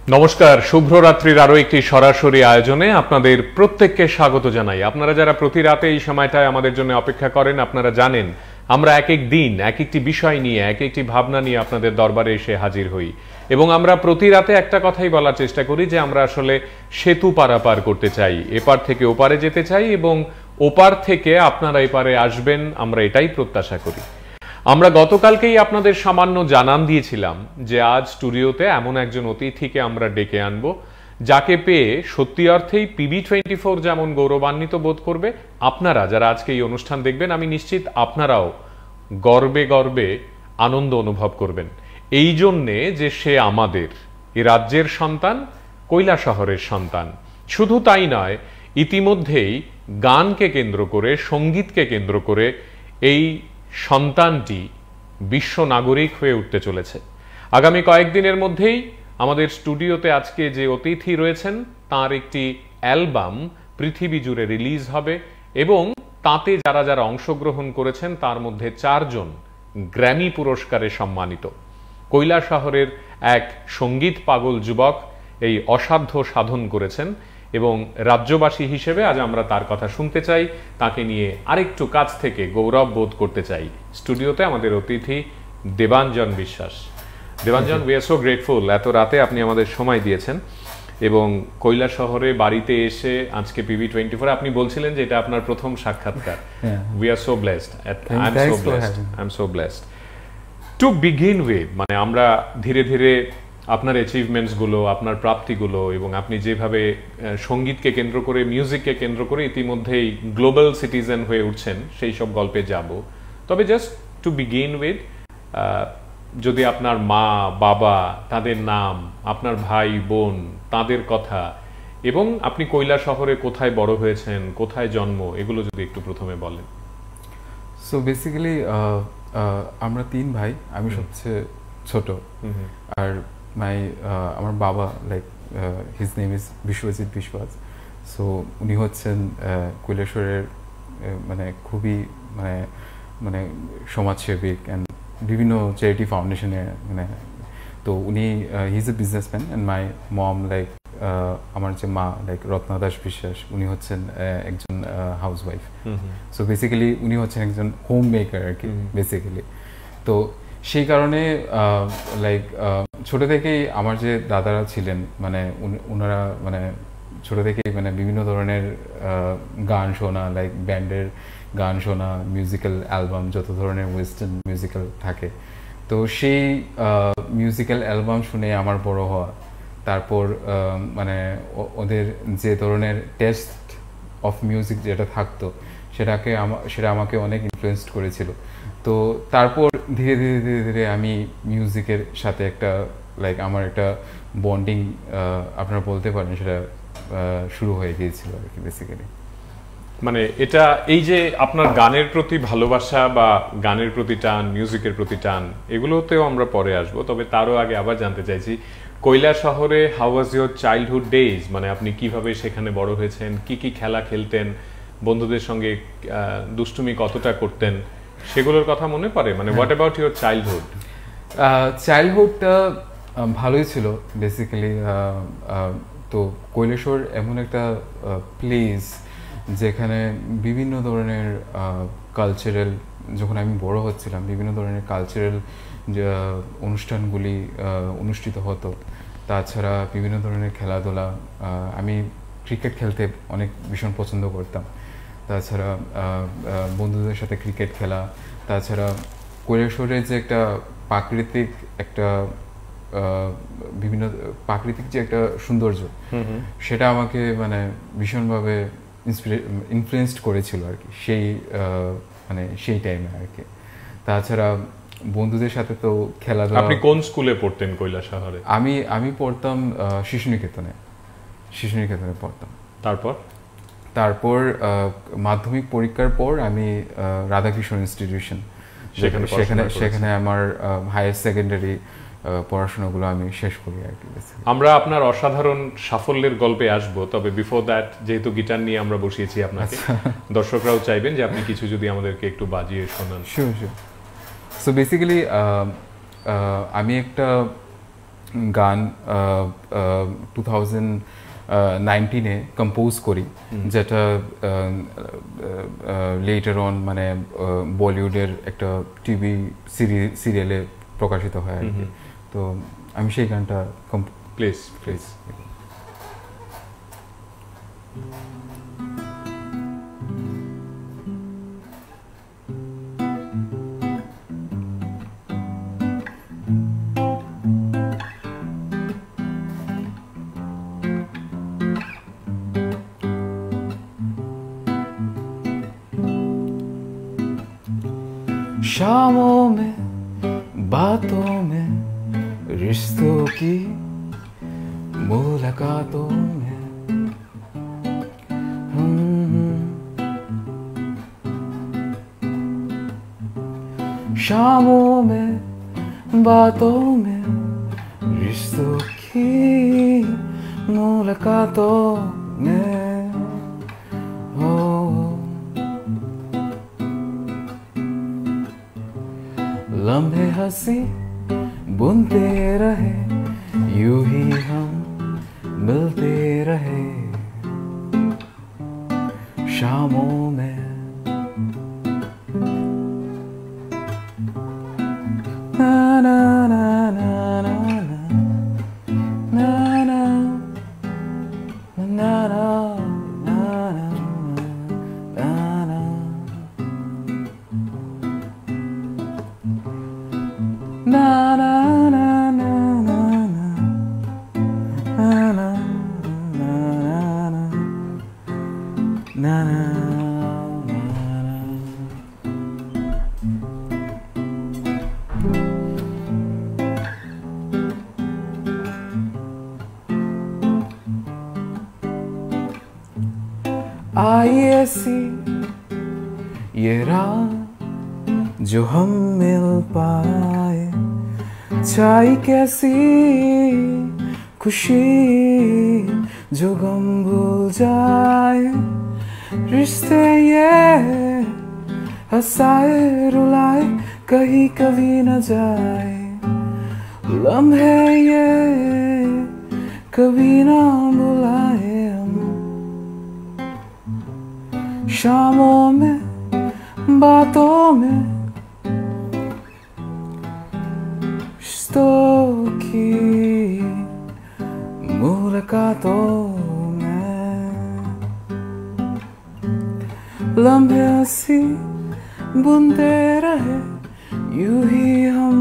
নমস্কার, শুভ্র রাত্রির আরো একটি সরাসরি আয়োজনে আপনাদের প্রত্যেককে স্বাগত জানাই। আপনারা যারা প্রতি রাতে এই সময়টায় আমাদের জন্য অপেক্ষা করেন, আপনারা জানেন আমরা এক এক দিন এক একটি বিষয় নিয়ে এক একটি ভাবনা নিয়ে আপনাদের দরবারে এসে হাজির হই এবং আমরা প্রতি রাতে একটা কথাই বলার চেষ্টা করি যে আমরা আসলে সেতু পারাপার করতে চাই, এপার থেকে ওপারে যেতে চাই এবং ওপার থেকে আপনারা এপারে আসবেন, আমরা এটাই প্রত্যাশা করি। আমরা গতকালকেই আপনাদের সামান্য জানান দিয়েছিলাম যে আজ স্টুডিওতে এমন একজন অতিথিকে আমরা ডেকে আনব যাকে পেয়ে সত্যি অর্থেই PB24 যেমন গৌরবান্বিত বোধ করবে, আপনারা যারা আজকে এই অনুষ্ঠান দেখবেন আমি নিশ্চিত আপনারাও গর্বে গর্বে আনন্দ অনুভব করবেন এই জন্যে যে সে আমাদের এই রাজ্যের সন্তান, কৈলাসহরের সন্তান। শুধু তাই নয়, ইতিমধ্যেই গানকে কেন্দ্র করে, সঙ্গীতকে কেন্দ্র করে এই সন্তানটি বিশ্ব নাগরিক হয়ে উঠতে চলেছে। আগামী কয়েকদিনের মধ্যেই আমাদের স্টুডিওতে আজকে যে অতিথি রয়েছেন তার একটি অ্যালবাম পৃথিবী জুড়ে রিলিজ হবে এবং তাতে যারা যারা অংশগ্রহণ করেছেন তার মধ্যে 4 জন গ্র্যামি পুরস্কারে সম্মানিত। কৈলাসহরের এক সঙ্গীত পাগল যুবক এই অসাধ্য সাধন করেছেন এবং রাজ্যবাসী হিসেবে আজ আমরা তার কথা শুনতে চাই, তাকে নিয়ে আরেকটু কাছ থেকে গৌরব বোধ করতে চাই। স্টুডিওতে আমাদের অতিথি দেবাঞ্জন বিশ্বাস। Debanjan, we are so grateful এত রাতে আপনি আমাদের সময় দিয়েছেন এবং কৈলাসহরে বাড়িতে এসে আজকে PB24 আপনি বলছিলেন যে এটা আপনার প্রথম সাক্ষাৎকার। We are so blessed, I am so blessed to begin with. মানে আমরা ধীরে ধীরে আপনার অ্যাচিভমেন্টস গুলো, আপনার প্রাপ্তিগুলো এবং আপনি যেভাবে সঙ্গীতকে কেন্দ্র করে, মিউজিককে কেন্দ্র করে ইতিমধ্যেই গ্লোবাল সিটিজেন হয়ে উঠছেন সেই সব গল্পে যাব। তবে জাস্ট টু বিগিন উইথ, যদি আপনার মা বাবা, তাদের নাম, আপনার ভাই বোন, তাদের কথা এবং আপনি কৈলাসহরে কোথায় বড় হয়েছেন, কোথায় জন্ম, এগুলো যদি একটু প্রথমে বলেন। সো বেসিক্যালি আমরা 3 ভাই, আমি সবচেয়ে ছোট। আর আমার বাবা, like his name is Biswajit বিশ্বাস। সো উনি হচ্ছেন কৈলাসহরের মানে খুবই মানে সমাজসেবিক অ্যান্ড বিভিন্ন চ্যারিটি ফাউন্ডেশনে তো উনি he's a businessman. And my mom, like আমার যে মা, লাইক রত্না দাস বিশ্বাস, উনি হচ্ছেন একজন হাউসওয়াইফ। সো বেসিক্যালি উনি হচ্ছেন একজন হোম মেকার আর কি বেসিক্যালি। তো সেই কারণে লাইক ছোট থেকেই আমার যে দাদারা ছিলেন ওনারা ছোট থেকেই বিভিন্ন ধরনের গান শোনা, লাইক ব্যান্ডের গান শোনা, মিউজিক্যাল অ্যালবাম, যত ধরনের ওয়েস্টার্ন মিউজিক্যাল থাকে, তো সেই মিউজিক্যাল অ্যালবাম শুনে আমার বড় হওয়া। তারপর ওদের যে ধরনের টেস্ট অফ মিউজিক যেটা থাকতো সেটা আমাকে অনেক ইনফ্লুয়েন্সড করেছিল। তো তারপর ধীরে ধীরে ধীরে ধীরে আমি মিউজিকের সাথে একটা লাইক আমার একটা বন্ডিং আপনারা বলতে পারেন সেটা শুরু হয়ে গিয়েছিল আর কি বেসিক্যালি। মানে এটা এই যে আপনার গানের প্রতি ভালোবাসা বা গানের প্রতি টান, মিউজিকের প্রতি টান, এগুলোতেও আমরা পরে আসবো। তবে তারও আগে আবার জানতে চাইছি কৈলাসহরে how was your childhood days? মানে আপনি কিভাবে সেখানে বড় হয়েছেন, কি কি খেলা খেলতেন, বন্ধুদের সঙ্গে দুষ্টুমি কতটা করতেন, সেগুলোর কথা মনে পড়ে? মানে হোয়াট অ্যাবাউট ইউর চাইল্ডহুড? চাইল্ডহুডটা ভালোই ছিল বেসিক্যালি। তো কৈলাসহর এমন একটা প্লেস যেখানে বিভিন্ন ধরনের কালচারাল, যখন আমি বড় হচ্ছিলাম বিভিন্ন ধরনের কালচারাল অনুষ্ঠানগুলি অনুষ্ঠিত হতো। তাছাড়া বিভিন্ন ধরনের খেলাধুলা, আমি ক্রিকেট খেলতে অনেক ভীষণ পছন্দ করতাম। তাছাড়া বন্ধুদের সাথে ক্রিকেট খেলা, তাছাড়া কৈলাসহরের যে একটা প্রাকৃতিক যে একটা সৌন্দর্য, সেটা আমাকে ভীষণভাবে ইনফ্লুয়েন্সড করেছিল আর কি সেই টাইমে আর কি। তাছাড়া বন্ধুদের সাথে তো খেলাধুলা। আপনি কোন স্কুলে পড়তেন কৈলাসহরে? আমি পড়তাম শিশু নিকেতনে পড়তাম। তারপর মাধ্যমিক পরীক্ষার পর আমি রাধাকৃষ্ণ ইনস্টিটিউশন, সেখানে আমার হায়ার সেকেন্ডারি পড়াশোনাগুলো আমি শেষ করি আর কি। আমরা আপনার অসাধারণ সাফল্যের গল্পে আসব, তবে বিফোর দ্যাট যেহেতু গিটার নিয়ে আমরা বসিয়েছি আপনাকে, দর্শকরাও চাইবেন যে আপনি কিছু যদি আমাদেরকে একটু বাজিয়ে শোনান। শিওর। সো বেসিক্যালি আমি একটা গান 2019-এ কম্পোজ করি, যেটা লেটার অন মানে বলিউডের একটা টিভি সিরিয়ালে প্রকাশিত হয় আর কি। তো আমি সেই গানটা প্লিজ शामों में बातों में रिश्तों की मुलाकातों में शामों में बातों में रिश्तों की मुलाकातों में लम्हे हंसी बुनते रहे, यूं ही हम मिलते रहे शामों में। ना ना ना ना ना ना ना ना ना na na na na na na na na na आई ऐसी ये रात जो हम मिल पाए, छाई कैसी खुशी जो गम भूल जाए, रिश्ते ये हंसाए रुलाए कहीं कभी न जाए, लम्हे ये कभी ना बुलाए हम शामों में बातों में रिश्तों की मुलाकातों में लम्हे हंसी बुनते रहे, यूं ही हम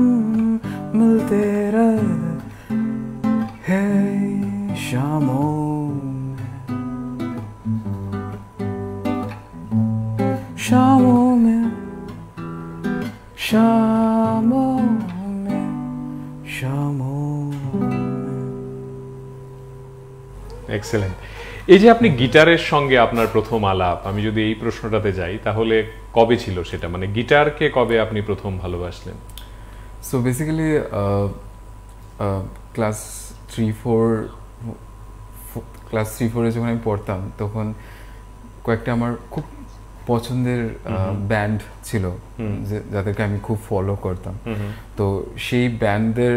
मिलते रहे शामों शामों में शामों में शामों এক্সেলেন্ট। এই যে আপনি গিটারের সঙ্গে আপনার প্রথম আলাপ, আমি যদি এই প্রশ্নটাতে যাই তাহলে কবে ছিল সেটা, মানে গিটারকে কবে আপনি প্রথম ভালোবাসলেন? সো বেসিক্যালি ক্লাস 3-4 যখন আমি পড়তাম তখন কয়েকটা আমার খুব পছন্দের ব্যান্ড ছিল যাদেরকে আমি খুব ফলো করতাম। তো সেই ব্যান্ডদের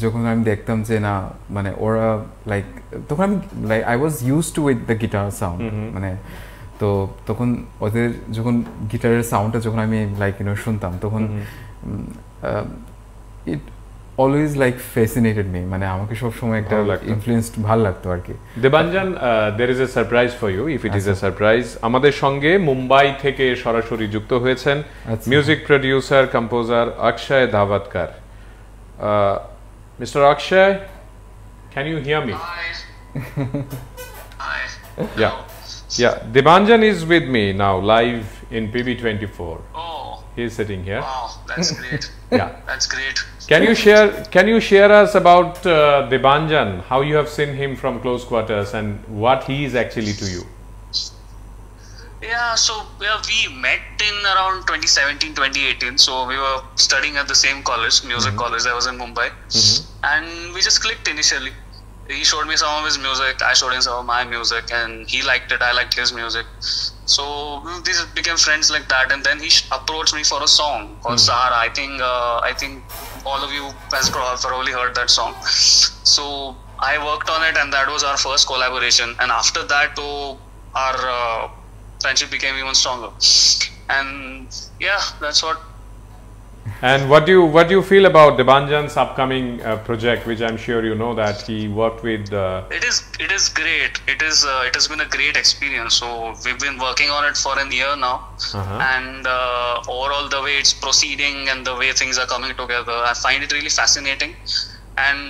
যখন আমি দেখতাম যে না মানে ওরা লাইক, তখন আমি like I was used to with the guitar sound, মানে তো তখন ওদের যখন গিটারের সাউন্ডটা যখন আমি লাইক শুনতাম তখন ইট অলওয়েজ লাইক ফ্যাসিনেটেড মি, মানে আমাকে সব সময় একটা ইনফ্লুয়েন্সড ভালো লাগতো আর কি। Debanjan, there is a surprise for you if it is a surprise। আমাদের সঙ্গে মুম্বাই থেকে সরাসরি যুক্ত হয়েছেন music producer composer Akshay Dhawatkar. Mr. Akshay, can you hear me? Hi. Yeah. Debanjan is with me now live in PB24. Oh. He is sitting here. Wow, that's great. Yeah. That's great. Can you share us about Debanjan, how you have seen him from close quarters and what he is actually to you? Yeah, so we met in around 2017, 2018. So we were studying at the same college, music college. I was in Mumbai, and we just clicked initially. He showed me some of his music, I showed him some of my music, and he liked it, I liked his music. So we just became friends like that, and then he approached me for a song called Sahara. I think all of you has probably heard that song. So I worked on it, and that was our first collaboration. And after that, our friendship became even stronger. And yeah, that's what. And what do you feel about Debanjan's upcoming project, which I'm sure you know that he worked with? It is great. It has been a great experience. So we've been working on it for a year now, and overall the way it's proceeding and the way things are coming together, I find it really fascinating. And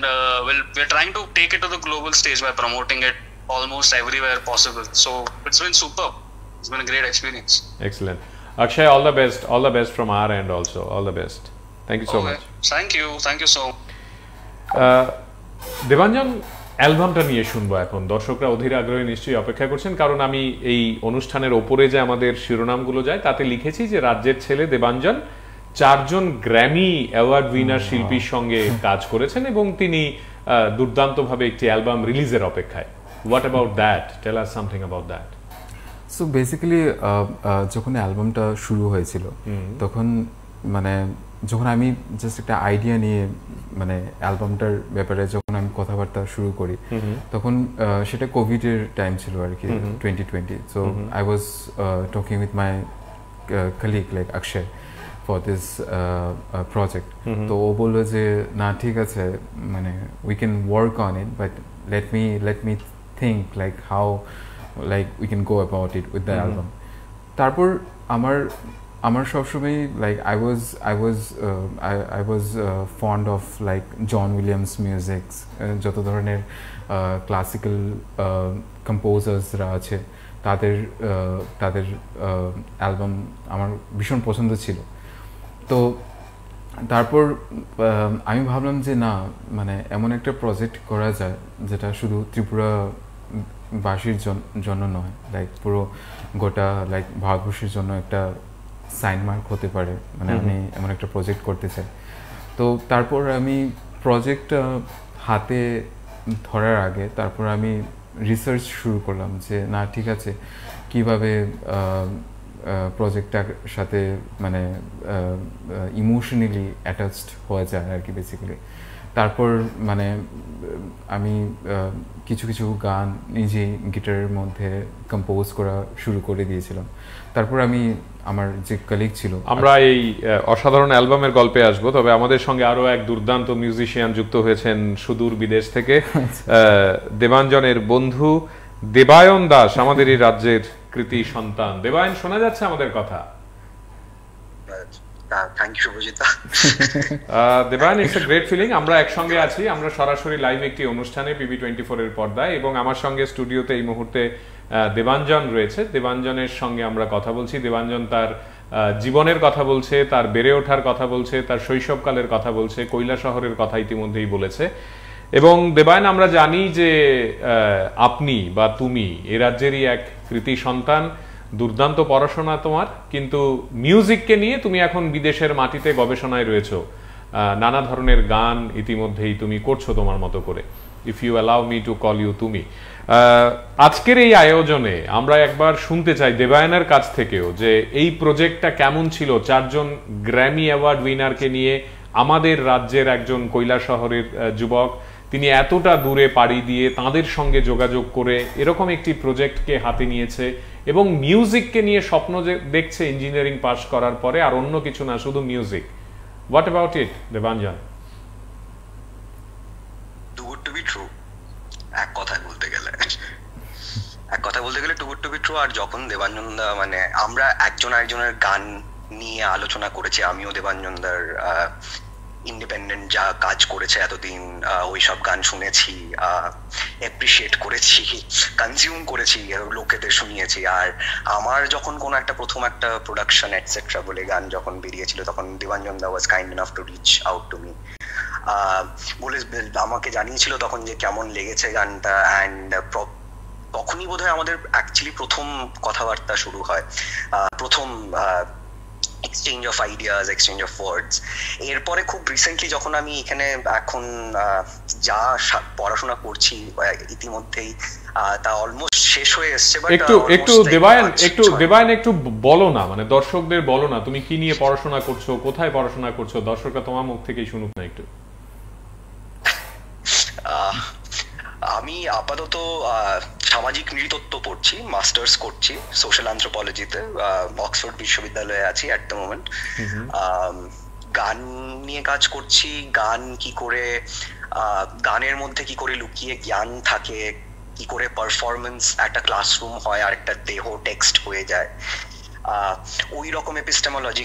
we're trying to take it to the global stage by promoting it almost everywhere possible. So it's been superb. It's been a great experience. Excellent. Akshay, all the best from our end also. All the best. Thank you so much. Thank you so much. Debanjan অ্যালবামটা নিয়ে শুনবো এখন। দর্শকরা অধীর আগ্রহে নিশ্চয়ই অপেক্ষা করছেন, কারণ আমি এই অনুষ্ঠানের ওপরে যে আমাদের শিরোনামগুলো যায় তাতে লিখেছি যে রাজ্যের ছেলে দেবাঞ্জন 4 জন গ্র্যামি অ্যাওয়ার্ড উইনার শিল্পীর সঙ্গে কাজ করেছেন এবং তিনি দুর্দান্তভাবে একটি অ্যালবাম রিলিজের অপেক্ষায়। What about that? Tell us something about that. So basically যখন অ্যালবামটা শুরু হয়েছিল তখন মানে যখন আমি জাস্ট একটা আইডিয়া নিয়ে মানে অ্যালবামটার ব্যাপারে যখন আমি কথাবার্তা শুরু করি তখন সেটা কোভিডের টাইম ছিল আর কি, 2020। So I was talking with my colleague like Akshay for this project. তো ও বললো যে না ঠিক আছে, মানে we can work on it, but let me think like how like we can go about it with the album. তারপর আমার সবসময় like I was fond of like John Williams music, যত ধরনের ক্লাসিক্যাল কম্পোজার্সরা আছে তাদের অ্যালবাম আমার ভীষণ পছন্দ ছিল। তো তারপর আমি ভাবলাম যে না, মানে এমন একটা প্রজেক্ট করা যায় যেটা শুধু ত্রিপুরা বাসীর জন্য নয়, লাইক পুরো গোটা লাইক ভারতবর্ষের জন্য একটা সাইনমার্ক হতে পারে। মানে আমি এমন একটা প্রজেক্ট করতে চাই। তো তারপর আমি প্রজেক্টটা হাতে ধরার আগে তারপর আমি রিসার্চ শুরু করলাম যে না ঠিক আছে কিভাবে প্রজেক্টটার সাথে মানে ইমোশনালি অ্যাটাচড হওয়া যায় আর কি বেসিক্যালি। তারপর মানে আমি কিছু গান নিজেই গিটারের মধ্যে কম্পোজ করা শুরু করে দিয়েছিলাম। তারপর আমি আমার যে কলিগ ছিল, আমরা এই অসাধারণ অ্যালবামের গল্পে আসবো, তবে আমাদের সঙ্গে আরো এক দুর্দান্ত মিউজিশিয়ান যুক্ত হয়েছেন সুদূর বিদেশ থেকে, দেবাঞ্জনের বন্ধু দেবায়ন দাস, আমাদের এই রাজ্যের কৃতি সন্তান। দেবায়ন, শোনা যাচ্ছে আমাদের কথা? Debayan, it's a great feeling. আমরা একসঙ্গে আছি, আমরা সরাসরি লাইভ একটি অনুষ্ঠানে PB24 এর পর্দায়, এবং আমার সঙ্গে স্টুডিওতে এই মুহূর্তে দেবাঞ্জন রয়েছে। দেবাঞ্জনের সঙ্গে আমরা কথা বলছি। দেবাঞ্জন তার জীবনের কথা বলছে, তার বেড়ে ওঠার কথা বলছে, তার শৈশবকালের কথা বলছে, কৈলাসহরের কথা ইতিমধ্যেই বলেছে। এবং দেবায়ন, আমরা জানি যে আপনি বা তুমি এ রাজ্যেরই এক কৃতি সন্তান, দুর্দান্ত পড়াশোনা তোমার, কিন্তু মিউজিককে নিয়ে তুমি এখন বিদেশের মাটিতে গবেষণায় রয়েছো। নানা ধরনের গান ইতিমধ্যেই তুমি করছো তোমার মতো করে। If you allow me to call you তুমি। আজকের এই আয়োজনে আমরা একবার শুনতে চাই দেবায়নের কাছ থেকেও যে এই প্রজেক্টটা কেমন ছিল, 4 জন গ্র্যামি অ্যাওয়ার্ড উইনারকে নিয়ে আমাদের রাজ্যের একজন কৈলাসহরের যুবক, তিনি এতটা দূরে পাড়ি দিয়ে তাদের সঙ্গে যোগাযোগ করে এরকম একটি প্রজেক্টকে হাতে নিয়েছে এবং মিউজিককে নিয়ে স্বপ্ন দেখছে ইঞ্জিনিয়ারিং পাস করার পরে, আর অন্য কিছু না, শুধু music. What about it Debanjan? Too good to be true, এক কথায় বলতে গেলে too good to be true. আর যখন দেবাঞ্জন দা, মানে আমরা একজন আরেকজনের গান নিয়ে আলোচনা করেছি, আমিও দেবাঞ্জন দার ইন্ডিপেন্ডেন্ট যা কাজ করেছে এতদিন, ওই সব গান শুনেছি, অ্যাপ্রিসিয়েট করেছি, কনজিউম করেছি, লোকেদের শুনিয়েছি। আর আমার যখন কোনো একটা প্রথম একটা প্রোডাকশন এটসেট্রা বলে গান যখন বেরিয়েছিল, তখন Debanjan da was kind enough to reach out to me, বলে আমাকে জানিয়েছিল তখন যে কেমন লেগেছে গানটা। অ্যান্ড তখনই বোধহয় আমাদের অ্যাকচুয়ালি প্রথম কথাবার্তা শুরু হয়, প্রথম exchange of ideas, exchange of words. এরপরে খুব রিসেন্টলি যখন আমি এখানে এখন যা পড়াশোনা করছি ইতিমধ্যেই তা অলমোস্ট শেষ হয়ে এসছে। একটু দেবায়ন একটু বলো না, মানে দর্শকদের বলো না তুমি কি নিয়ে পড়াশোনা করছো, কোথায় পড়াশোনা করছো, দর্শকরা তোমার মুখ থেকেই শুনুক না একটু। আমি আপাতত সামাজিক নৃতত্ব পড়ছি, মাস্টার্স করছি সোশ্যাল অ্যানথ্রোপলজিতে, অক্সফোর্ড বিশ্ববিদ্যালয়ে আছি অ্যাট দ্য মোমেন্ট। গান নিয়ে কাজ করছি, গান কি করে, গানের মধ্যে কি করে লুকিয়ে জ্ঞান থাকে, কি করে পারফরমেন্স একটা ক্লাসরুম হয় আর একটা দেহ টেক্সট হয়ে যায়, ওই রকম এপিস্টেমোলজি,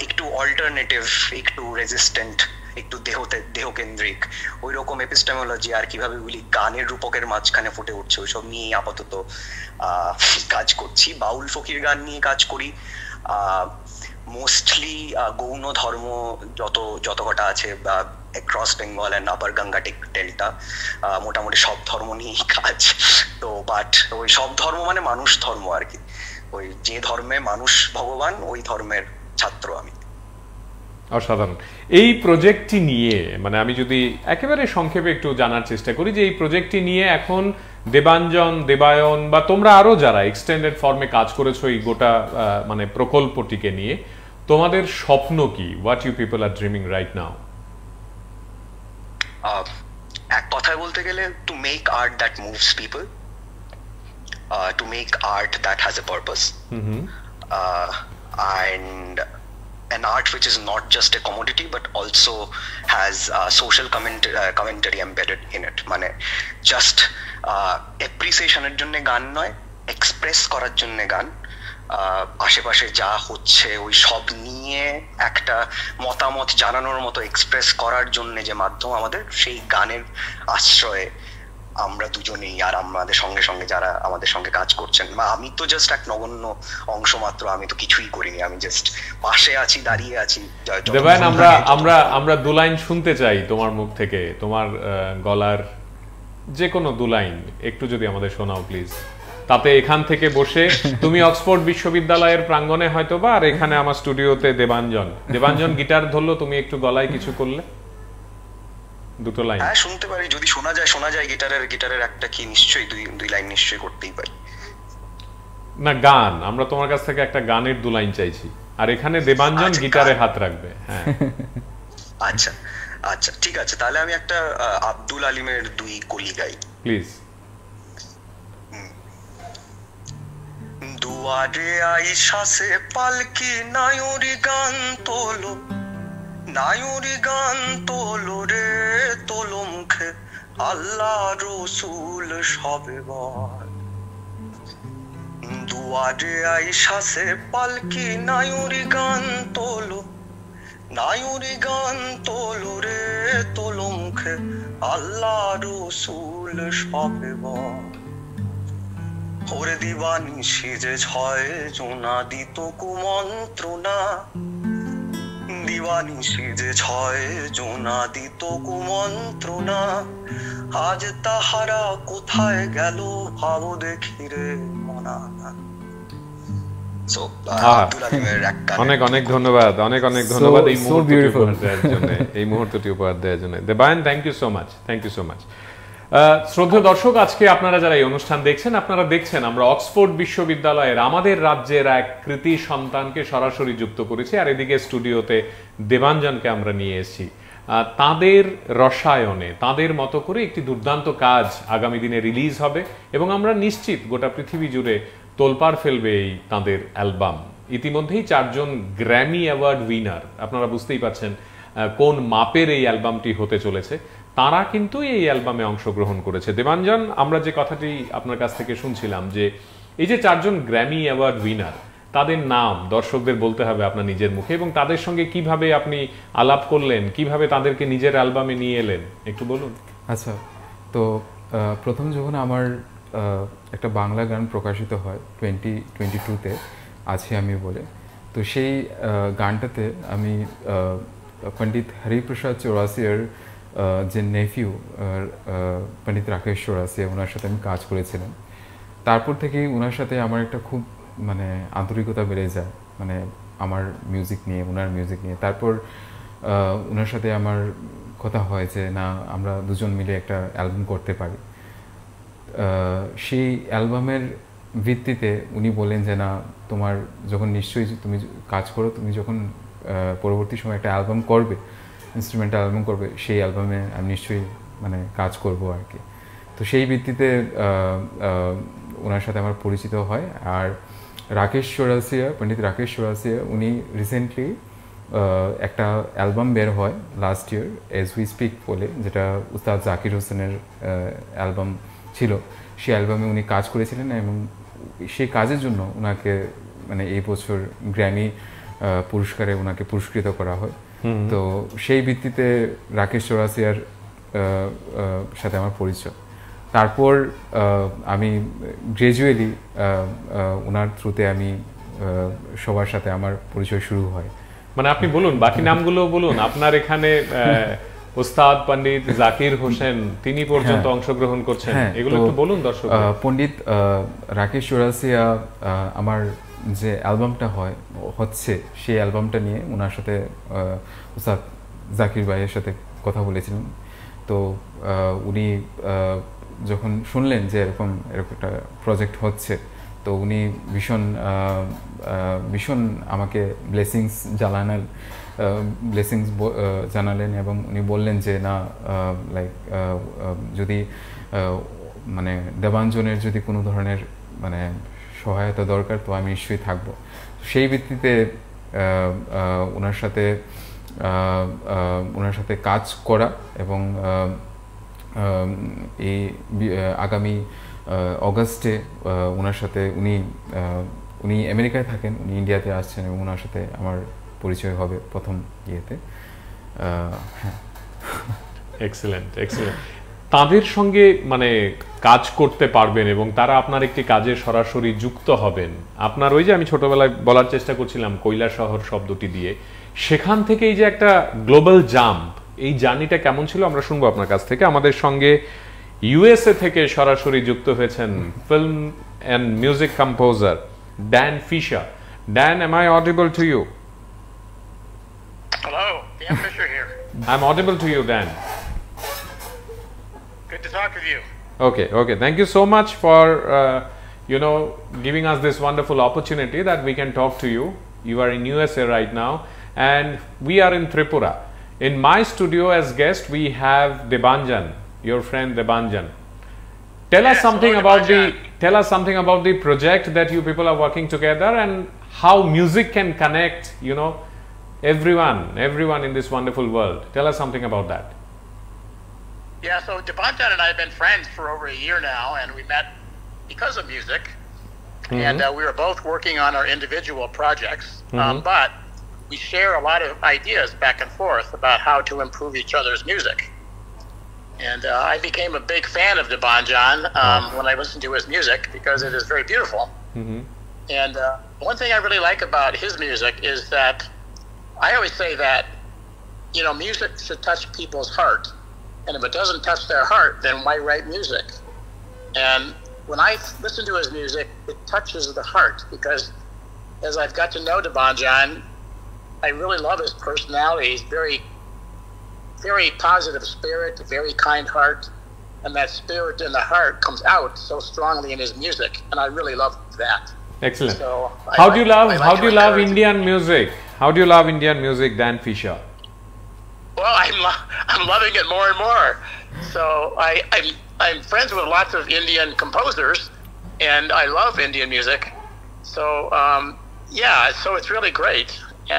একটু অল্টারনেটিভ, একটু রেজিস্ট্যান্ট, একটু দেহকেন্দ্রিক ওই রকম এপিস্টেমোলজি, আর কিভাবে ওইগুলি গানের রূপকের মাঝখানে ফুটে উঠছে ওইসব নিয়ে আপাতত কাজ করছি। বাউল ফকির গান নিয়ে কাজ করি, মোস্টলি গৌণ ধর্ম যত কটা আছে বা across Bengal and upper Ganga delta, মোটামুটি সব ধর্ম নিয়েই কাজ। তো বাট ওই সব ধর্ম মানে মানুষ ধর্ম আর কি, ওই যে ধর্মে মানুষ ভগবান ওই ধর্মের ছাত্র আমি। অসাধারণ। এই প্রজেক্টটি নিয়ে মানে আমি যদি একেবারে সংক্ষেপে একটু জানার চেষ্টা করি যে এই প্রজেক্টটি নিয়ে এখন দেবাঞ্জন, দেবায়ন বা তোমরা আরো যারা এক্সটেন্ডেড ফর্মে কাজ করেছো এই গোটা মানে প্রকল্পটিকে নিয়ে, তোমাদের স্বপ্ন কি? What you people are dreaming right now? এক কথায় বলতে গেলে to make art that moves people, to make art that has a purpose, and an art which is not just a commodity but also has social commentary embedded in it. মানে just appreciation-এর জন্য গান নয়, express করার জন্য গান, আশেপাশে যা হচ্ছে ওই সব নিয়ে একটা মতামত জানানোর মতো এক্সপ্রেস করার জন্য যে মাধ্যম আমাদের, সেই গানের আশ্রয়ে আমরা দুজনেই আর আমাদের সঙ্গে সঙ্গে যারা আমাদের সঙ্গে কাজ করছেন, আমি তো জাস্ট এক নগণ্য অংশ মাত্র, আমি তো কিছুই করিনি, আমি জাস্ট পাশে আছি, দাঁড়িয়ে আছি। দেবায়ন, আমরা দু লাইন শুনতে চাই তোমার মুখ থেকে, তোমার গলার যে কোনো দু লাইন একটু যদি আমাদের শোনাও প্লিজ। তাতে এখান থেকে বসে তুমি অক্সফোর্ড বিশ্ববিদ্যালয়ের প্রাঙ্গণে হয়তো বা, আর এখানে আমার স্টুডিওতে দেবাঞ্জন গিটার ধরলো, তুমি একটু গলায় কিছু করলে দুটো লাইন। হ্যাঁ শুনতে পারি, যদি শোনা যায় গিটারের একটা কি নিশ্চয়ই দুই লাইন নিশ্চয়ই করতেই পারি। না গান, আমরা তোমার কাছ থেকে একটা গানের দু লাইন চাইছি, আর এখানে দেবাঞ্জন গিটারে হাত রাখবে। হ্যাঁ আচ্ছা আচ্ছা ঠিক আছে, তাহলে আমি একটা আব্দুল আলিমের দুই কলি গাই প্লিজ। দুয়ারে আইসাসে পালকি নায়ুরি গান তোলো, নায়ুরি গান তোলো রে তোলো মুখে আল্লাহ রসুল সবে বল। দুয়ারে আইসাসে পালকি নায়ুরি গান তোলো, নায়ুরি গান তোলো রে তোলো মুখে আল্লাহ রসুল সবে বল। ওরে দিবানিশি যে ছয় জোনা দিত কুমন্ত্রণা, দিবানিশি যে ছয় জোনা দিত কুমন্ত্রণা, আজ তাহারা কোথায় গেল ভাব দেখি রে মনা। অনেক অনেক ধন্যবাদ, অনেক ধন্যবাদ এই মুহূর্তটি উপহার দেওয়ার জন্য। Debayan, thank you so much, thank you so much. শ্রদ্ধেয় দর্শক, আজকে আপনারা যারা এই অনুষ্ঠান দেখছেন, আপনারা দেখছেন আমরা অক্সফোর্ড বিশ্ববিদ্যালয়ের আমাদের রাজ্যের এক কৃতি সন্তানকে সরাসরি যুক্ত করেছি, আর এদিকে স্টুডিওতে দেবাঞ্জনকে আমরা নিয়ে এসেছি। তাদের রসায়নে তাদের মতো করে একটি দুর্দান্ত কাজ আগামী দিনে রিলিজ হবে এবং আমরা নিশ্চিত গোটা পৃথিবী জুড়ে তোলপাড় ফেলবে এই তাদের অ্যালবাম। ইতিমধ্যেই 4 জন গ্র্যামি অ্যাওয়ার্ড উইনার, আপনারা বুঝতেই পারছেন কোন মাপের এই অ্যালবামটি হতে চলেছে, তারা কিন্তু এই অ্যালবামে অংশগ্রহণ করেছে। দেবাঞ্জন, আমরা যে কথাটি আপনার কাছ থেকে শুনছিলাম যে এই যে 4 জন গ্র্যামি অ্যাওয়ার্ড উইনার, তাদের নাম দর্শকদের বলতে হবে আপনার নিজের মুখে, এবং তাদের সঙ্গে কিভাবে আপনি আলাপ করলেন, কিভাবে তাদেরকে নিজের অ্যালবামে নিয়ে এলেন, একটু বলুন। আচ্ছা, তো প্রথম যখন আমার একটা বাংলা গান প্রকাশিত হয় 2022-তে আছি আমি বলে, তো সেই গানটাতে আমি পণ্ডিত হরিপ্রসাদ চৌরাসিয়ার যে নেফিউ পণ্ডিত রাকেশ চৌরাসিয়া, ওনার সাথে আমি কাজ করেছিলাম। তারপর থেকেই ওনার সাথে আমার একটা খুব মানে আন্তরিকতা বেড়ে যায়, মানে আমার মিউজিক নিয়ে, ওনার মিউজিক নিয়ে। তারপর ওনার সাথে আমার কথা হয় যে না আমরা দুজন মিলে একটা অ্যালবাম করতে পারি। সেই অ্যালবামের ভিত্তিতে উনি বলেন যে না তোমার যখন নিশ্চয়ই তুমি কাজ করো, তুমি যখন পরবর্তী সময় একটা অ্যালবাম করবে, ইনস্ট্রুমেন্টাল অ্যালবাম করবে, সেই অ্যালবামে আমি নিশ্চয়ই মানে কাজ করব আর কি। তো সেই ভিত্তিতে ওনার সাথে আমার পরিচিত হয়। আর রাকেশ চৌরাসিয়া, পণ্ডিত রাকেশ চৌরাসিয়া, উনি রিসেন্টলি একটা অ্যালবাম বের হয় last year age we speak বলে, যেটা উস্তাদ জাকির হোসেনের অ্যালবাম ছিল। সেই অ্যালবামে উনি কাজ করেছিলেন এবং সেই কাজের জন্য ওনাকে মানে এই বছর গ্র্যামি পুরস্কারে ওনাকে পুরস্কৃত করা হয়। তো সেই ভিত্তিতে রাকেশ চৌরাসিয়ার সাথে আমার পরিচয়। তারপর আমি গ্র্যাজুয়ালি ওনার থ্রুতে আমি সবার সাথে আমার পরিচয় শুরু হয়। মানে আপনি বলুন বাকি নামগুলো বলুন। আপনার এখানে ওস্তাদ পণ্ডিত জাকির হোসেন তিনি পর্যন্ত অংশগ্রহণ করছেন, এগুলো একটু বলুন দর্শক। পণ্ডিত রাকেশ চৌরাসিয়া আমার যে অ্যালবামটা হচ্ছে সেই অ্যালবামটা নিয়ে ওনার সাথে ওস্তাদ জাকির ভাইয়ের সাথে কথা বলেছিলেন। তো উনি যখন শুনলেন যে এরকম একটা প্রজেক্ট হচ্ছে, তো উনি ভীষণ আমাকে ব্লেসিংস জানালেন এবং উনি বললেন যে না লাইক যদি মানে দেবাঞ্জনের যদি কোনো ধরনের মানে সহায়তা দরকার তো আমি নিশ্চয়ই থাকবো। সেই ভিত্তিতে ওনার সাথে কাজ করা এবং এই আগামী অগাস্টে ওনার সাথে উনি আমেরিকায় থাকেন, উনি ইন্ডিয়াতে আসছেন এবং ওনার সাথে আমার পরিচয় হবে প্রথম ইয়েতে। হ্যাঁ, এক্সেলেন্ট এক্সেলেন্ট। তাদের সঙ্গে মানে কাজ করতে পারবেন এবং তারা আপনার একটি কাজে সরাসরি যুক্ত হবেন। আপনার ওই যে আমি ছোটবেলায় বলার চেষ্টা করছিলাম কৈলা শহর শব্দটি দিয়ে, সেখান থেকে এই যে একটা গ্লোবাল জাম্প, এই জার্নিটা কেমন ছিল আমরা শুনবো আপনার কাছ থেকে। আমাদের সঙ্গে ইউএসএ থেকে সরাসরি যুক্ত হয়েছেন film and music composer Dan Fisher. Dan, am I audible to you? Hello, Dan Fisher here. I'm audible to you, Dan. Good to talk with you. Okay. Thank you so much for giving us this wonderful opportunity that we can talk to you. You are in USA right now, and we are in Tripura. In my studio as guest, we have Debanjan, your friend Debanjan. Tell us something about the project that you people are working together and how music can connect, everyone in this wonderful world. Tell us something about that. Yeah, so Debanjan and I have been friends for over a year now, and we met because of music. And we were both working on our individual projects, but we share a lot of ideas back and forth about how to improve each other's music. And I became a big fan of Debanjan when I listened to his music because it is very beautiful. And one thing I really like about his music is that I always say that, music should touch people's heart. And if it doesn't touch their heart, then why write music? And when I listen to his music, it touches the heart because as I've got to know Debanjan, I really love his personality. He's very positive spirit, very kind heart, and that spirit in the heart comes out so strongly in his music, and I really love that. Excellent. So how do you love Indian music? How do you love Indian music, Dan Fisher? Well, I'm loving it more and more. So I'm friends with lots of Indian composers, and I love Indian music. So so it's really great.